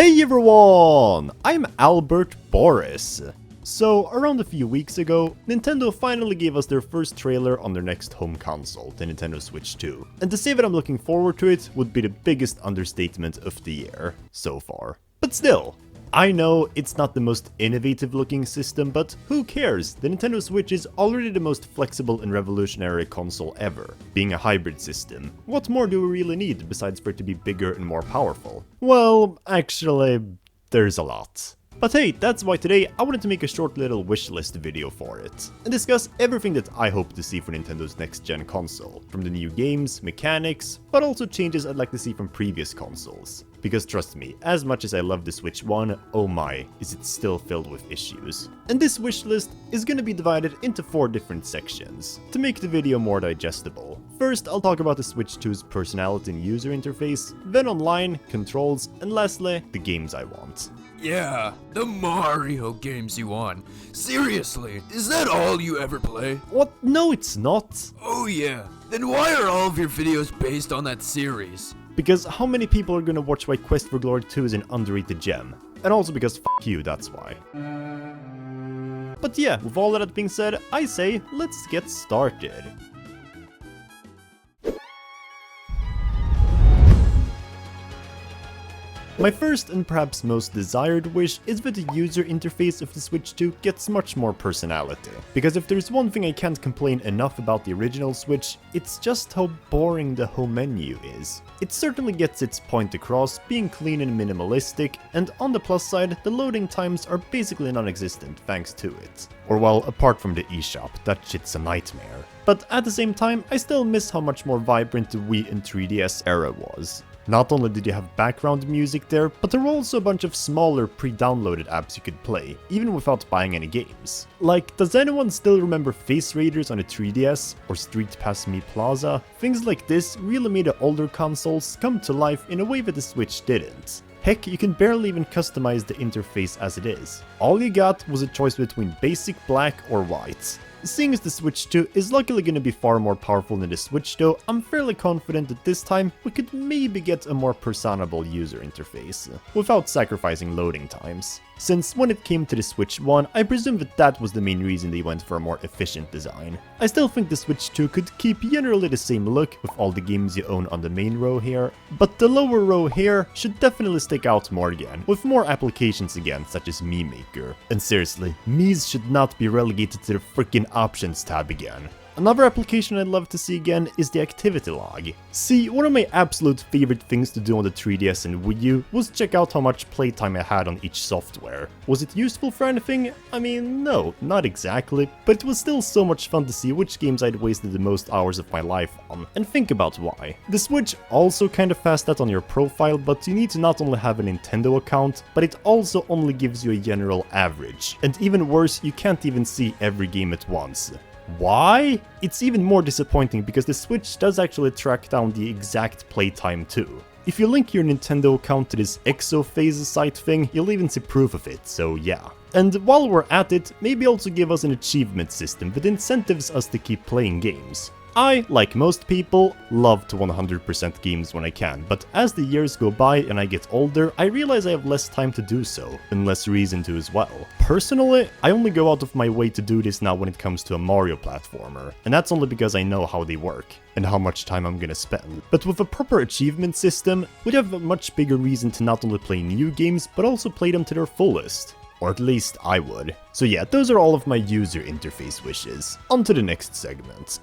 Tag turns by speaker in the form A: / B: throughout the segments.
A: Hey everyone! I'm Albert Boris. So, around a few weeks ago, Nintendo finally gave us their first trailer on their next home console, the Nintendo Switch 2. And to say that I'm looking forward to it would be the biggest understatement of the year so far. But still, I know it's not the most innovative looking system, but who cares? The Nintendo Switch is already the most flexible and revolutionary console ever, being a hybrid system. What more do we really need besides for it to be bigger and more powerful? Well, actually, there's a lot. But hey, that's why today I wanted to make a short little wishlist video for it, and discuss everything that I hope to see for Nintendo's next-gen console, from the new games, mechanics, but also changes I'd like to see from previous consoles. Because trust me, as much as I love the Switch 1, oh my, is it still filled with issues. And this wishlist is gonna be divided into 4 different sections, to make the video more digestible. First, I'll talk about the Switch 2's personality and user interface, then online, controls, and lastly, the games I want.
B: Yeah, the Mario games you want. Seriously, is that all you ever play?
A: What? No, it's not.
B: Oh yeah, then why are all of your videos based on that series?
A: Because how many people are gonna watch why Quest for Glory 2 is an underrated gem? And also because f*** you, that's why. But yeah, with all of that being said, I say, let's get started. My first and perhaps most desired wish is that the user interface of the Switch 2 gets much more personality. Because if there's one thing I can't complain enough about the original Switch, it's just how boring the home menu is. It certainly gets its point across, being clean and minimalistic, and on the plus side, the loading times are basically non-existent thanks to it. Or well, apart from the eShop, that shit's a nightmare. But at the same time, I still miss how much more vibrant the Wii and 3DS era was. Not only did you have background music there, but there were also a bunch of smaller pre-downloaded apps you could play, even without buying any games. Like, does anyone still remember Face Raiders on a 3DS, or Street Pass Me Plaza? Things like this really made the older consoles come to life in a way that the Switch didn't. Heck, you can barely even customize the interface as it is. All you got was a choice between basic black or white. Seeing as the Switch 2 is luckily going to be far more powerful than the Switch though, I'm fairly confident that this time we could maybe get a more personable user interface, without sacrificing loading times. Since when it came to the Switch 1, I presume that was the main reason they went for a more efficient design. I still think the Switch 2 could keep generally the same look with all the games you own on the main row here, but the lower row here should definitely stick out more again, with more applications again such as Mii Maker. And seriously, Mii's should not be relegated to the freaking options tab again. Another application I'd love to see again is the activity log. See, one of my absolute favorite things to do on the 3DS and Wii U was check out how much playtime I had on each software. Was it useful for anything? I mean, no, not exactly, but it was still so much fun to see which games I'd wasted the most hours of my life on, and think about why. The Switch also kinda has that on your profile, but you need to not only have a Nintendo account, but it also only gives you a general average. And even worse, you can't even see every game at once. Why? It's even more disappointing because the Switch does actually track down the exact playtime too. If you link your Nintendo account to this Exophase site thing, you'll even see proof of it, so yeah. And while we're at it, maybe also give us an achievement system that incentives us to keep playing games. I, like most people, love to 100% games when I can, but as the years go by and I get older, I realize I have less time to do so, and less reason to as well. Personally, I only go out of my way to do this now when it comes to a Mario platformer, and that's only because I know how they work, and how much time I'm gonna spend. But with a proper achievement system, we'd have a much bigger reason to not only play new games, but also play them to their fullest. Or at least I would. So yeah, those are all of my user interface wishes. On to the next segment.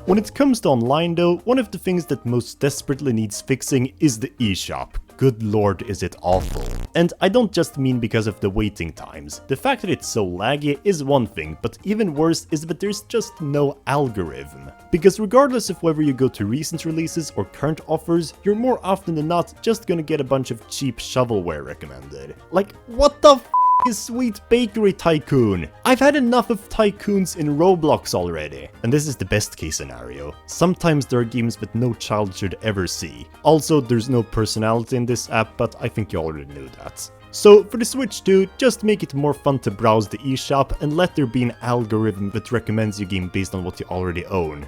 A: When it comes to online though, one of the things that most desperately needs fixing is the eShop. Good lord, is it awful. And I don't just mean because of the waiting times. The fact that it's so laggy is one thing, but even worse is that there's just no algorithm. Because regardless of whether you go to recent releases or current offers, you're more often than not just gonna get a bunch of cheap shovelware recommended. Like, what the f is Sweet Bakery Tycoon? I've had enough of tycoons in Roblox already. And this is the best case scenario. Sometimes there are games that no child should ever see. Also, there's no personality in this app, but I think you already knew that. So for the Switch 2, just make it more fun to browse the eShop and let there be an algorithm that recommends your game based on what you already own.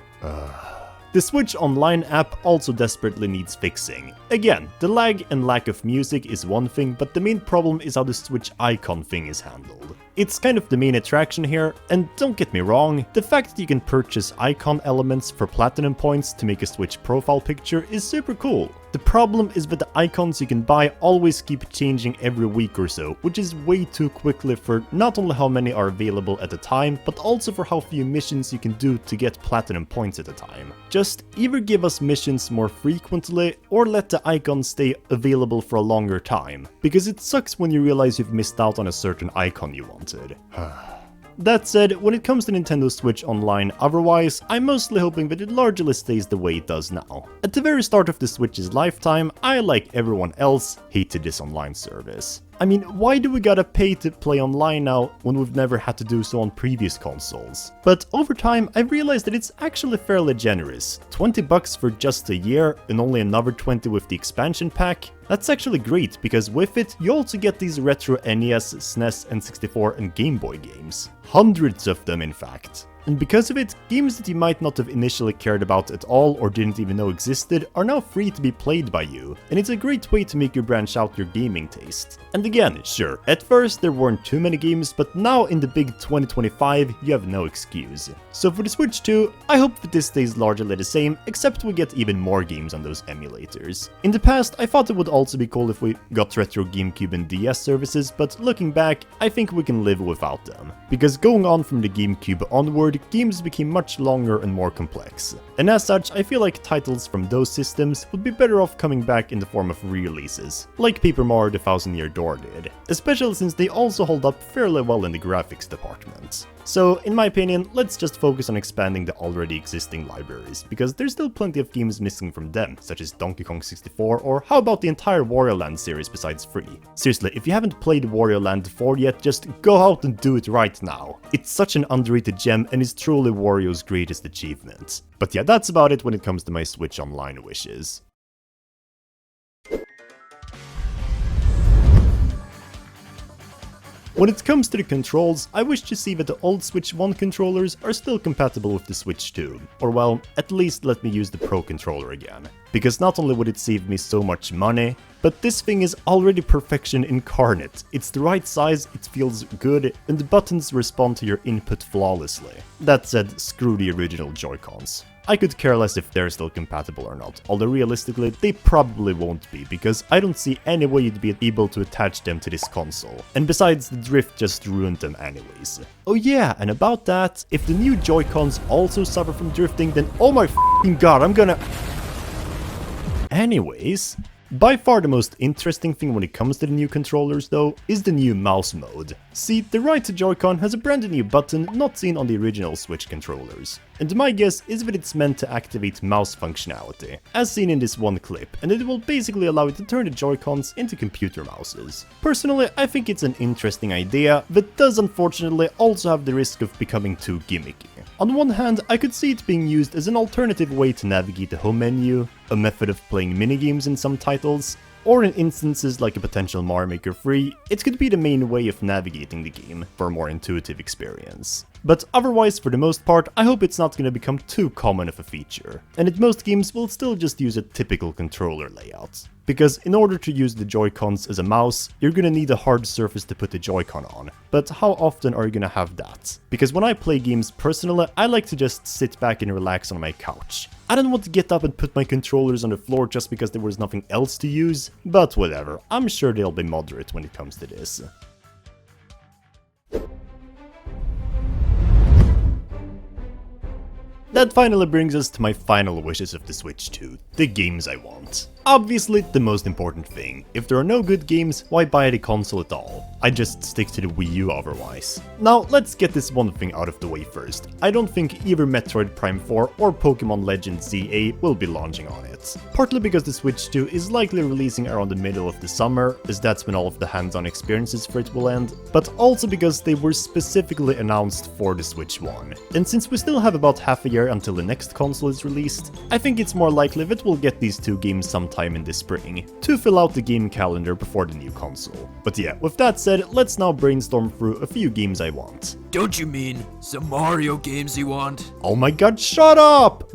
A: The Switch Online app also desperately needs fixing. Again, the lag and lack of music is one thing, but the main problem is how the Switch icon thing is handled. It's kind of the main attraction here, and don't get me wrong, the fact that you can purchase icon elements for platinum points to make a Switch profile picture is super cool. The problem is that the icons you can buy always keep changing every week or so, which is way too quickly for not only how many are available at a time, but also for how few missions you can do to get platinum points at a time. Just either give us missions more frequently, or let the icons stay available for a longer time, because it sucks when you realize you've missed out on a certain icon you wanted. That said, when it comes to Nintendo Switch Online otherwise, I'm mostly hoping that it largely stays the way it does now. At the very start of the Switch's lifetime, I, like everyone else, hated this online service. I mean, why do we gotta pay to play online now when we've never had to do so on previous consoles? But over time, I've realized that it's actually fairly generous. $20 for just a year and only another 20 with the expansion pack? That's actually great, because with it, you also get these retro NES, SNES, N64 and Game Boy games. Hundreds of them, in fact. And because of it, games that you might not have initially cared about at all or didn't even know existed are now free to be played by you, and it's a great way to make you branch out your gaming taste. And again, sure, at first there weren't too many games, but now in the big 2025, you have no excuse. So for the Switch 2, I hope that this stays largely the same, except we get even more games on those emulators. In the past, I thought it would also be cool if we got retro GameCube and DS services, but looking back, I think we can live without them. Because going on from the GameCube onward, games became much longer and more complex. And as such, I feel like titles from those systems would be better off coming back in the form of re-releases, like Paper Mario The Thousand Year Door did, especially since they also hold up fairly well in the graphics department. So, in my opinion, let's just focus on expanding the already existing libraries, because there's still plenty of games missing from them, such as Donkey Kong 64, or how about the entire Wario Land series besides 3? Seriously, if you haven't played Wario Land 4 yet, just go out and do it right now. It's such an underrated gem and is truly Wario's greatest achievement. But yeah, that's about it when it comes to my Switch Online wishes. When it comes to the controls, I wish to see that the old Switch 1 controllers are still compatible with the Switch 2, or well, at least let me use the Pro controller again. Because not only would it save me so much money, but this thing is already perfection incarnate. It's the right size, it feels good, and the buttons respond to your input flawlessly. That said, screw the original Joy-Cons. I could care less if they're still compatible or not, although realistically they probably won't be, because I don't see any way you'd be able to attach them to this console. And besides, the drift just ruined them anyways. Oh yeah, and about that, if the new Joy-Cons also suffer from drifting, then oh my f***ing god, I'm gonna... Anyways, by far the most interesting thing when it comes to the new controllers though, is the new mouse mode. See, the right Joy-Con has a brand new button not seen on the original Switch controllers. And my guess is that it's meant to activate mouse functionality, as seen in this one clip, and it will basically allow you to turn the Joy-Cons into computer mouses. Personally, I think it's an interesting idea, that does unfortunately also have the risk of becoming too gimmicky. On one hand, I could see it being used as an alternative way to navigate the home menu, a method of playing minigames in some titles, or in instances like a potential Mario Maker 3, it could be the main way of navigating the game for a more intuitive experience. But otherwise, for the most part, I hope it's not gonna become too common of a feature, and that most games will still just use a typical controller layout. Because in order to use the Joy-Cons as a mouse, you're gonna need a hard surface to put the Joy-Con on. But how often are you gonna have that? Because when I play games personally, I like to just sit back and relax on my couch. I don't want to get up and put my controllers on the floor just because there was nothing else to use, but whatever, I'm sure they'll be moderate when it comes to this. That finally brings us to my final wishes of the Switch 2, the games I want. Obviously, the most important thing. If there are no good games, why buy the console at all? I just stick to the Wii U otherwise. Now, let's get this one thing out of the way first. I don't think either Metroid Prime 4 or Pokemon Legends ZA will be launching on it. Partly because the Switch 2 is likely releasing around the middle of the summer, as that's when all of the hands-on experiences for it will end, but also because they were specifically announced for the Switch 1. And since we still have about half a year until the next console is released, I think it's more likely that we'll get these two games sometime in the spring, to fill out the game calendar before the new console. But yeah, with that said, let's now brainstorm through a few games I want.
B: Don't you mean some Mario games you want?
A: Oh my god, shut up!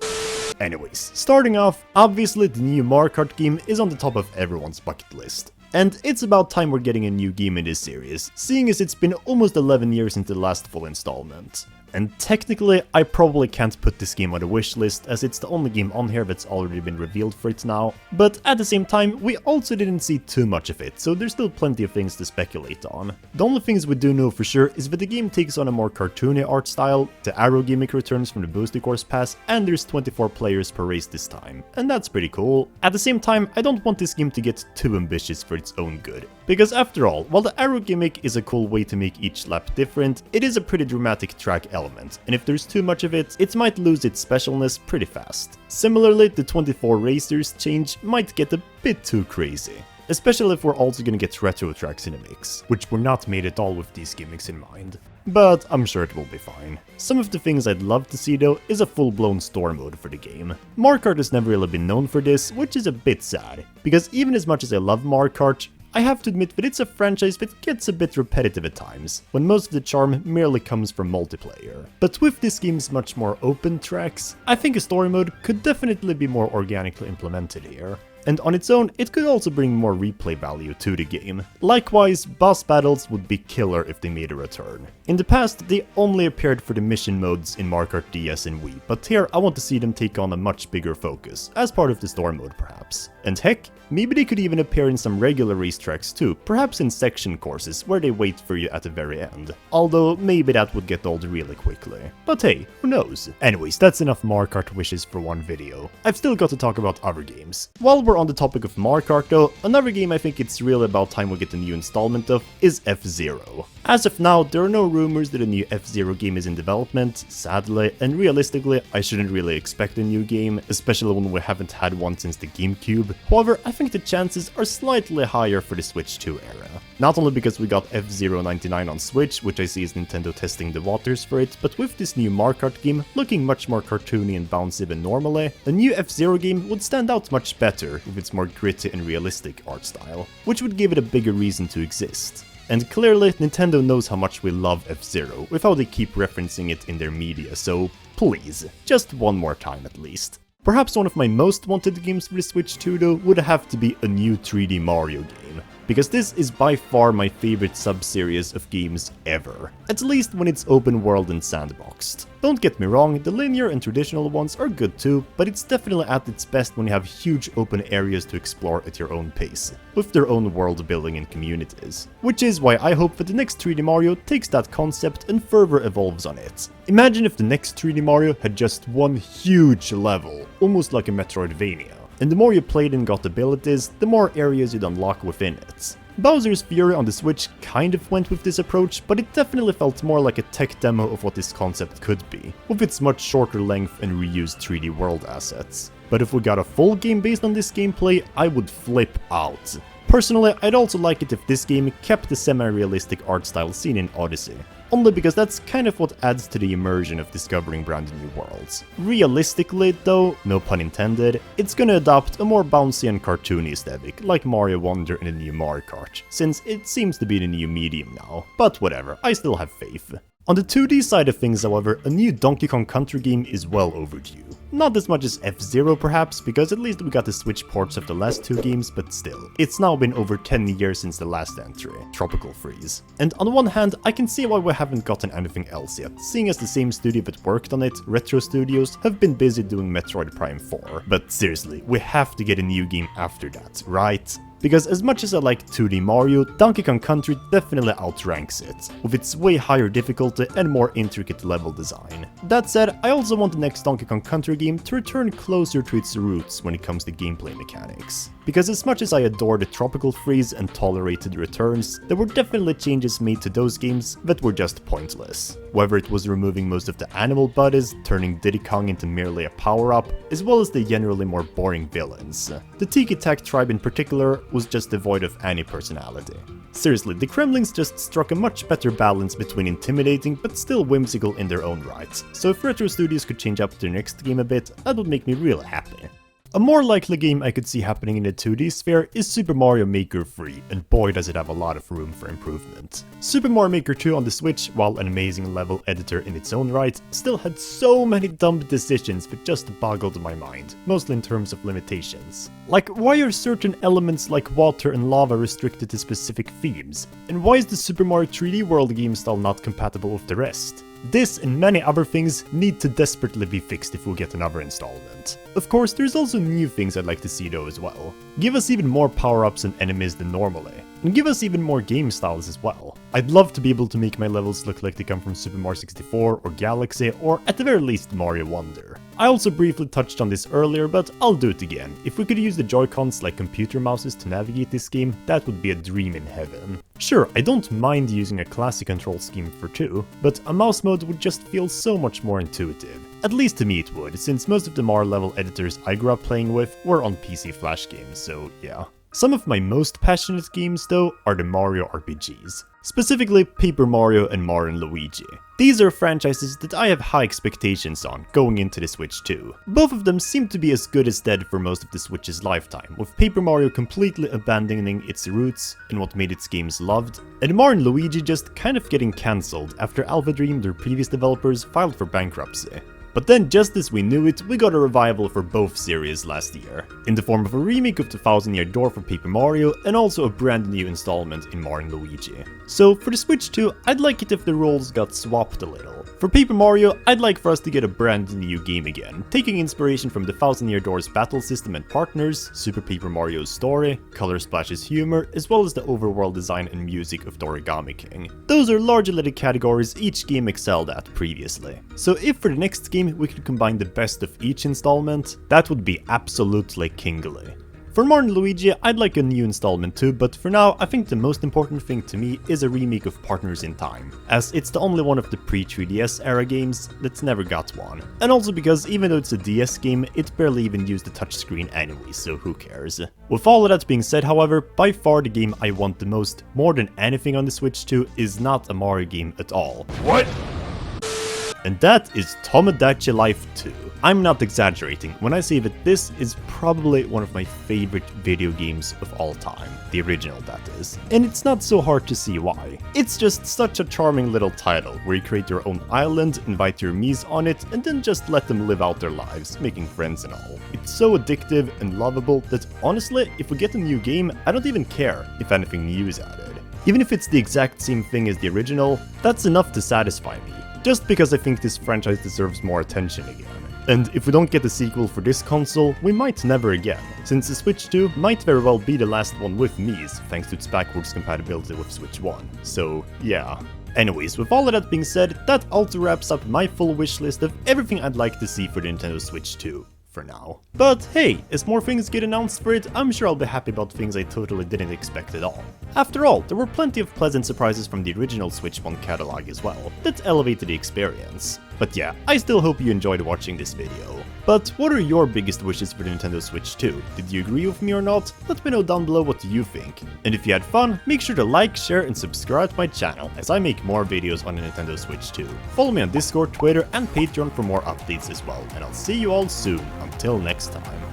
A: Anyways, starting off, obviously the new Mario Kart game is on the top of everyone's bucket list. And it's about time we're getting a new game in this series, seeing as it's been almost 11 years since the last full installment. And technically, I probably can't put this game on the wish list as it's the only game on here that's already been revealed for it now, but at the same time, we also didn't see too much of it, so there's still plenty of things to speculate on. The only things we do know for sure is that the game takes on a more cartoony art style, the arrow gimmick returns from the boosted course pass, and there's 24 players per race this time, and that's pretty cool. At the same time, I don't want this game to get too ambitious for its own good, because after all, while the arrow gimmick is a cool way to make each lap different, it is a pretty dramatic track element, and if there's too much of it, it might lose its specialness pretty fast. Similarly, the 24 racers change might get a bit too crazy. Especially if we're also gonna get retro tracks in the mix, which were not made at all with these gimmicks in mind. But I'm sure it will be fine. Some of the things I'd love to see though is a full-blown store mode for the game. Mario Kart has never really been known for this, which is a bit sad, because even as much as I love Mario Kart, I have to admit that it's a franchise that gets a bit repetitive at times, when most of the charm merely comes from multiplayer. But with this game's much more open tracks, I think a story mode could definitely be more organically implemented here. And on its own, it could also bring more replay value to the game. Likewise, boss battles would be killer if they made a return. In the past, they only appeared for the mission modes in Mario Kart DS and Wii, but here I want to see them take on a much bigger focus, as part of the story mode perhaps. And heck, maybe they could even appear in some regular racetracks too, perhaps in section courses where they wait for you at the very end. Although maybe that would get old really quickly. But hey, who knows? Anyways, that's enough Mario Kart wishes for one video. I've still got to talk about other games. While we're on the topic of Mario Kart though, another game I think it's really about time we get a new installment of is F-Zero. As of now, there are no rumors that a new F-Zero game is in development, sadly, and realistically, I shouldn't really expect a new game, especially when we haven't had one since the GameCube. However, I think the chances are slightly higher for the Switch 2 era. Not only because we got F-Zero 99 on Switch, which I see is Nintendo testing the waters for it, but with this new Mario Kart game looking much more cartoony and bouncy than normally, a new F-Zero game would stand out much better with its more gritty and realistic art style, which would give it a bigger reason to exist. And clearly, Nintendo knows how much we love F-Zero, with how they keep referencing it in their media, so please, just one more time at least. Perhaps one of my most wanted games for the Switch 2 though would have to be a new 3D Mario game, because this is by far my favorite sub-series of games ever, at least when it's open world and sandboxed. Don't get me wrong, the linear and traditional ones are good too, but it's definitely at its best when you have huge open areas to explore at your own pace, with their own world building and communities. Which is why I hope that the next 3D Mario takes that concept and further evolves on it. Imagine if the next 3D Mario had just one huge level, almost like a Metroidvania. And the more you played and got abilities, the more areas you'd unlock within it. Bowser's Fury on the Switch kind of went with this approach, but it definitely felt more like a tech demo of what this concept could be, with its much shorter length and reused 3D world assets. But if we got a full game based on this gameplay, I would flip out. Personally, I'd also like it if this game kept the semi-realistic art style seen in Odyssey. Only because that's kind of what adds to the immersion of discovering brand new worlds. Realistically though, no pun intended, it's gonna adopt a more bouncy and cartoony aesthetic, like Mario Wonder and the new Mario Kart, since it seems to be the new medium now. But whatever, I still have faith. On the 2D side of things, however, a new Donkey Kong Country game is well overdue. Not as much as F-Zero perhaps, because at least we got the Switch ports of the last two games, but still. It's now been over 10 years since the last entry, Tropical Freeze. And on one hand, I can see why we haven't gotten anything else yet, seeing as the same studio that worked on it, Retro Studios, have been busy doing Metroid Prime 4. But seriously, we have to get a new game after that, right? Because as much as I like 2D Mario, Donkey Kong Country definitely outranks it, with its way higher difficulty and more intricate level design. That said, I also want the next Donkey Kong Country game to return closer to its roots when it comes to gameplay mechanics. Because as much as I adore the Tropical Freeze and tolerated returns, there were definitely changes made to those games that were just pointless. Whether it was removing most of the animal buddies, turning Diddy Kong into merely a power-up, as well as the generally more boring villains. The Tiki Tak tribe in particular was just devoid of any personality. Seriously, the Kremlings just struck a much better balance between intimidating but still whimsical in their own right, so if Retro Studios could change up their next game a bit, that would make me real happy. A more likely game I could see happening in the 2D sphere is Super Mario Maker 3, and boy does it have a lot of room for improvement. Super Mario Maker 2 on the Switch, while an amazing level editor in its own right, still had so many dumb decisions that just boggled my mind, mostly in terms of limitations. Like, why are certain elements like water and lava restricted to specific themes? And why is the Super Mario 3D World game style not compatible with the rest? This and many other things need to desperately be fixed if we'll get another installment. Of course, there's also new things I'd like to see though as well. Give us even more power-ups and enemies than normally. And give us even more game styles as well. I'd love to be able to make my levels look like they come from Super Mario 64 or Galaxy, or at the very least Mario Wonder. I also briefly touched on this earlier, but I'll do it again. If we could use the Joy-Cons like computer mouses to navigate this game, that would be a dream in heaven. Sure, I don't mind using a classic control scheme for 2, but a mouse mode would just feel so much more intuitive. At least to me it would, since most of the Mario level editors I grew up playing with were on PC Flash games, so yeah. Some of my most passionate games though are the Mario RPGs. Specifically Paper Mario and Mario & Luigi. These are franchises that I have high expectations on going into the Switch 2. Both of them seem to be as good as dead for most of the Switch's lifetime, with Paper Mario completely abandoning its roots and what made its games loved, and Mario & Luigi just kind of getting cancelled after Alpha Dream, their previous developers, filed for bankruptcy. But then, just as we knew it, we got a revival for both series last year, in the form of a remake of the Thousand Year Door for Paper Mario, and also a brand new installment in Mario & Luigi. So for the Switch 2, I'd like it if the roles got swapped a little. For Paper Mario, I'd like for us to get a brand new game again, taking inspiration from the Thousand Year Door's battle system and partners, Super Paper Mario's story, Color Splash's humor, as well as the overworld design and music of the Origami King. Those are largely the categories each game excelled at previously. So if for the next game we could combine the best of each installment, that would be absolutely kingly. For Mario & Luigi, I'd like a new installment too, but for now, I think the most important thing to me is a remake of Partners in Time, as it's the only one of the pre-3DS era games that's never got one. And also because even though it's a DS game, it barely even used the touchscreen anyway, so who cares. With all of that being said, however, by far the game I want the most, more than anything on the Switch 2, is not a Mario game at all.
B: What?
A: And that is Tomodachi Life 2. I'm not exaggerating when I say that this is probably one of my favorite video games of all time. The original, that is. And it's not so hard to see why. It's just such a charming little title, where you create your own island, invite your Miis on it, and then just let them live out their lives, making friends and all. It's so addictive and lovable that honestly, if we get a new game, I don't even care if anything new is added. Even if it's the exact same thing as the original, that's enough to satisfy me. Just because I think this franchise deserves more attention again. And if we don't get a sequel for this console, we might never again, since the Switch 2 might very well be the last one with Miis, thanks to its backwards compatibility with Switch 1. So yeah. Anyways, with all of that being said, that also wraps up my full wish list of everything I'd like to see for the Nintendo Switch 2. For now. But hey, as more things get announced for it, I'm sure I'll be happy about things I totally didn't expect at all. After all, there were plenty of pleasant surprises from the original Switch 1 catalog as well, that elevated the experience. But yeah, I still hope you enjoyed watching this video. But what are your biggest wishes for the Nintendo Switch 2? Did you agree with me or not? Let me know down below what you think. And if you had fun, make sure to like, share, and subscribe to my channel as I make more videos on the Nintendo Switch 2. Follow me on Discord, Twitter, and Patreon for more updates as well, and I'll see you all soon. Until next time.